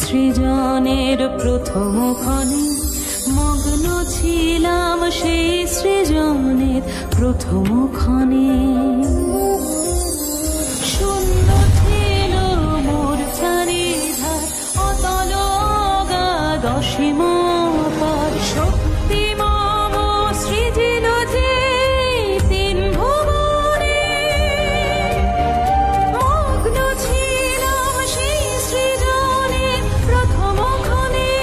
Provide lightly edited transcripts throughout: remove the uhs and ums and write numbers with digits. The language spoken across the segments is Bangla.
সৃজনের প্রথম ক্ষণে মগ্ন ছিলাম, সেই সৃজনের প্রথম ক্ষণে। শূন্য ছিল মোর চারিধার, অতল অগাধ অসীম পার। শক্তি মম সৃজিল যে তিন ভুবনে, মগ্ন ছিলাম সেই সৃজনের প্রথম ক্ষণে।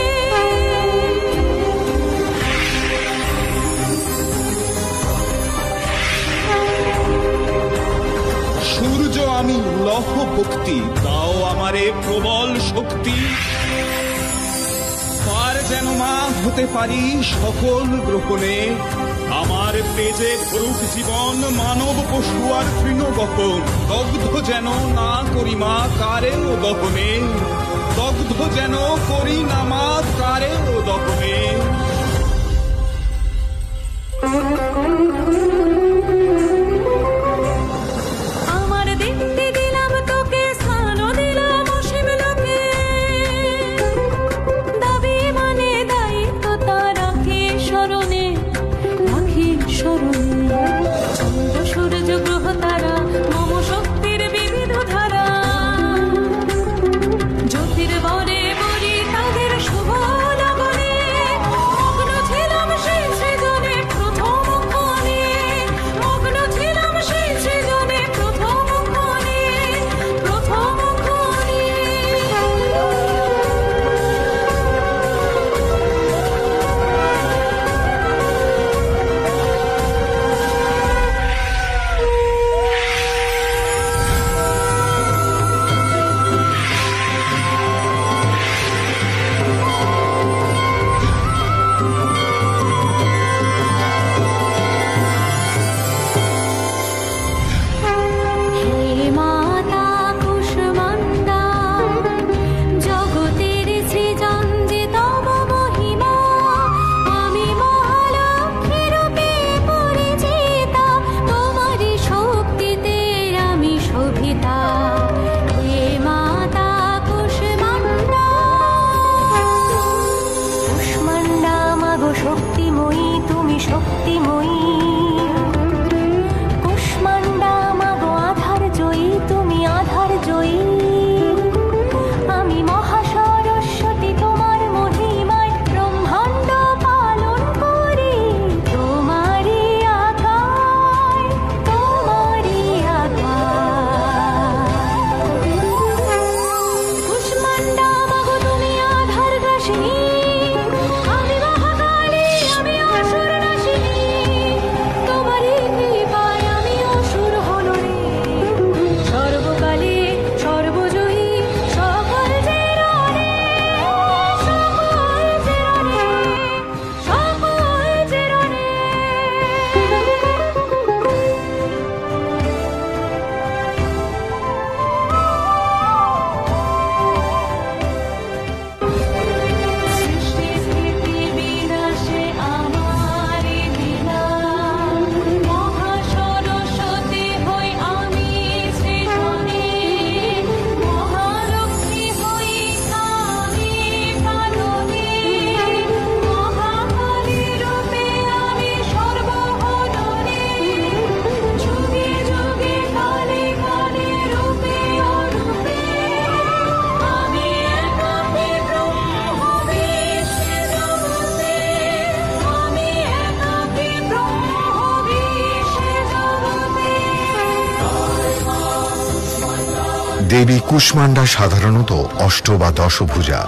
সূর্য আমি লহ ভক্তি, দাও আমারে প্রবল শক্তি। পার যেন মা হতে পারি সকল গ্রহণে, আমার তেজে ধরুক জীবন মানব পশু আর তৃণগহন। দগ্ধ যেন না করি মা কারেও দহনে, দগ্ধ যেন করি না মা কারেও দহনে। আমার দেখতে দিলাম তোকে, স্থান দিলাম অসীম লোকে। দাবি মানে দায়িত্ব তার রাখি স্মরণে, রাখি স্মরণে। চন্দ্র সূর্য গ্রহ তারা মম শক্তির বিবিধ ধারা, জ্যোতির্বরে বলি তাদের শুভ লগনে। মগ্ন ছিলাম সেই সৃজনে প্রথম ক্ষণে, মগ্ন ছিলাম সেই সৃজনে প্রথম ক্ষণে, প্রথম ক্ষণে। হে মাতা কুষ্মাণ্ডা, জগতের সৃজন যে তব মহিমা। আমি মহালক্ষ্মী রূপে পরিচিতা, তোমারই শক্তিতে আমি শোভিতা। হে মাতা কুষ্মাণ্ডা, কুষ্মাণ্ডা মাগো শক্তিময়ী, তুমি শক্তিময়ী। কুষ্মাণ্ডা মাগো আধার জয়ী, তুমি আধার জয়ী। আমি মহাসরস্বতী, তোমার মহিমায় ব্রহ্মাণ্ড পালন করি। তোমারই আজ্ঞায়, তোমারই আজ্ঞায়। কুষ্মাণ্ডা মাগো তুমি আধার গ্রাসিনী, আমি মহাকালী, আমি অসুর নাশিনী। তোমারই কৃপায় আমি অসুর হলো রে। সর্বকালে সর্বজয়ী, সকল চিররে, সকল চিররে, সকল চিররে। সৃষ্টি স্থিতি বিনাশে আমারি লীলা, মহাসরস্বতী হই আমি সৃজনে। মহালক্ষ্মী হই আমি পালনে, মহাকালী রূপে আমি সর্বহরণে। যুগে যুগে কালে কালে রূপে অরূপে, আমি একাকী ব্রহ্ম বিশ্বে জগতে, আমি একাকী ব্রহ্ম বিশ্বে জগতে। দেবী কুষ্মাণ্ডা সাধারণত অষ্ট বা দশভুজা।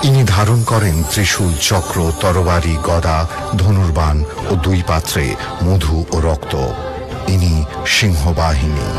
ইনি ধারণ করেন ত্রিশূল, চক্র, তরবারি, গদা, ধনুর্বাণ ও দুই পাত্রে মধু ও রক্ত। ইনি সিংহবাহিনী।